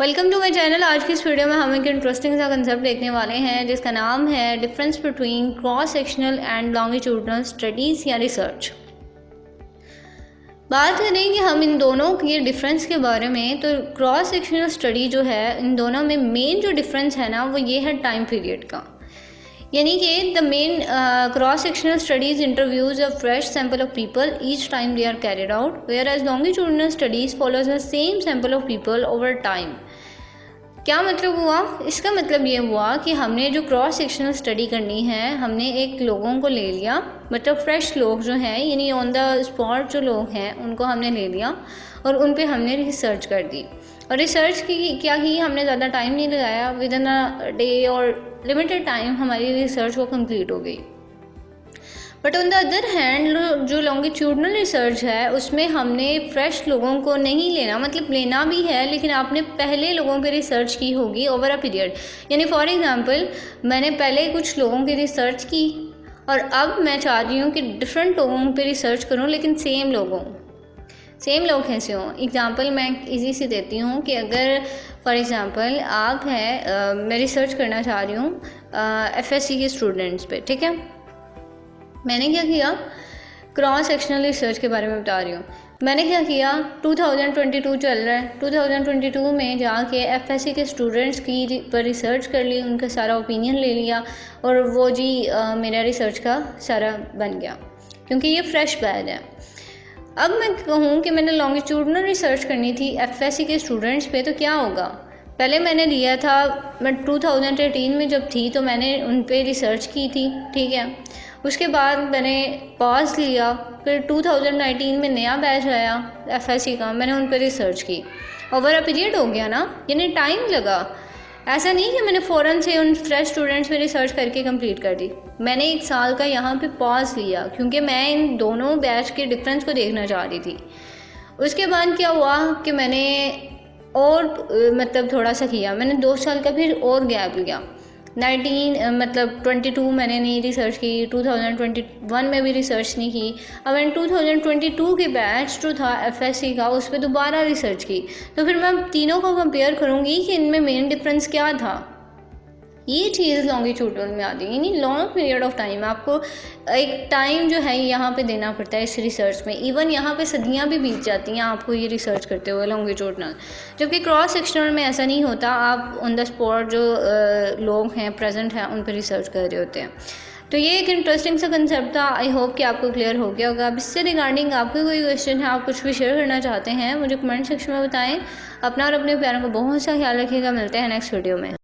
Welcome to my channel. आज की इस वीडियो में हम एक इंटरेस्टिंग सा कंसेप्ट देखने वाले हैं जिसका नाम है difference between cross sectional and longitudinal studies या रिसर्च। बात करें कि हम इन दोनों के डिफरेंस के बारे में, तो क्रॉस सेक्शनल स्टडी जो है, इन दोनों में मेन जो डिफरेंस है ना वो ये है टाइम पीरियड का। यानी कि the main cross sectional studies interviews a fresh sample of people each time they are carried out, whereas longitudinal studies follows the same sample of people over time. क्या मतलब हुआ? इसका मतलब ये हुआ कि हमने जो क्रॉस सेक्शनल स्टडी करनी है, हमने एक लोगों को ले लिया, मतलब फ्रेश लोग जो हैं, यानी ऑन द स्पॉट जो लोग हैं उनको हमने ले लिया और उन पे हमने रिसर्च कर दी। और रिसर्च की क्या की, हमने ज़्यादा टाइम नहीं लगाया, विद इन अ डे और लिमिटेड टाइम हमारी रिसर्च वो कंप्लीट हो गई। But on the other hand जो लॉन्गिट्यूडनल रिसर्च है उसमें हमने फ्रेश लोगों को नहीं लेना, मतलब लेना भी है लेकिन आपने पहले लोगों पे रिसर्च की होगी ओवर अ पीरियड। यानी फॉर एग्जांपल मैंने पहले कुछ लोगों की रिसर्च की और अब मैं चाह रही हूँ कि डिफरेंट लोगों पे रिसर्च करूँ, लेकिन सेम लोग कैसे हों। एग्जांपल मैं इजी से देती हूँ कि अगर फॉर एग्जांपल आप हैं, मैं रिसर्च करना चाह रही हूँ FSC के स्टूडेंट्स पे, ठीक है। मैंने क्या किया, क्रॉस सेक्शनल रिसर्च के बारे में बता रही हूँ। मैंने क्या किया, 2022 चल रहा है, 2022 में जाके FSC के स्टूडेंट्स की पर रिसर्च कर ली, उनका सारा ओपिनियन ले लिया और वो जी मेरा रिसर्च का सारा बन गया, क्योंकि ये फ्रेश बैच है। अब मैं कहूँ कि मैंने लॉन्गिट्यूडनल रिसर्च करनी थी FSC के स्टूडेंट्स पे, तो क्या होगा? पहले मैंने लिया था, मैं 2018 में जब थी तो मैंने उन पे रिसर्च की थी, ठीक है। उसके बाद मैंने पॉज लिया, फिर 2019 में नया बैच आया FSC का, मैंने उन पर रिसर्च की। ओवर अ पीरियड हो गया ना, यानी टाइम लगा। ऐसा नहीं कि मैंने फ़ौरन से उन फ्रेश स्टूडेंट्स में रिसर्च करके कंप्लीट कर दी। मैंने 1 साल का यहाँ पे पॉज लिया क्योंकि मैं इन दोनों बैच के डिफरेंस को देखना चाह रही थी। उसके बाद क्या हुआ कि मैंने और मतलब थोड़ा सा किया, मैंने 2 साल का फिर और गैप लिया। 22 मैंने नहीं रिसर्च की, 2021 में भी रिसर्च नहीं की। अब मैंने 2022 के बैच जो था FSC का उस पर दोबारा रिसर्च की। तो फिर मैं तीनों को कंपेयर करूँगी कि इनमें मेन डिफरेंस क्या था। ये चीज़ लॉन्गिट्यूडनल में आती है, यानी लॉन्ग पीरियड ऑफ टाइम। आपको एक टाइम जो है यहाँ पे देना पड़ता है इस रिसर्च में। इवन यहाँ पे सदियाँ भी बीत जाती हैं आपको ये रिसर्च करते हुए लॉन्गिट्यूडनल, जबकि क्रॉस सेक्शनल में ऐसा नहीं होता। आप ऑन द स्पॉट जो लोग हैं प्रेजेंट हैं उन पर रिसर्च कर रहे होते हैं। तो ये एक इंटरेस्टिंग सा कंसेप्ट था। आई होप कि आपको क्लियर हो गया होगा। अब इससे रिगार्डिंग आपको कोई क्वेश्चन है, आप कुछ भी शेयर करना चाहते हैं, मुझे कमेंट सेक्शन में बताएं। अपना और अपने प्यारों को बहुत सा ख्याल रखिएगा। मिलते हैं नेक्स्ट वीडियो में।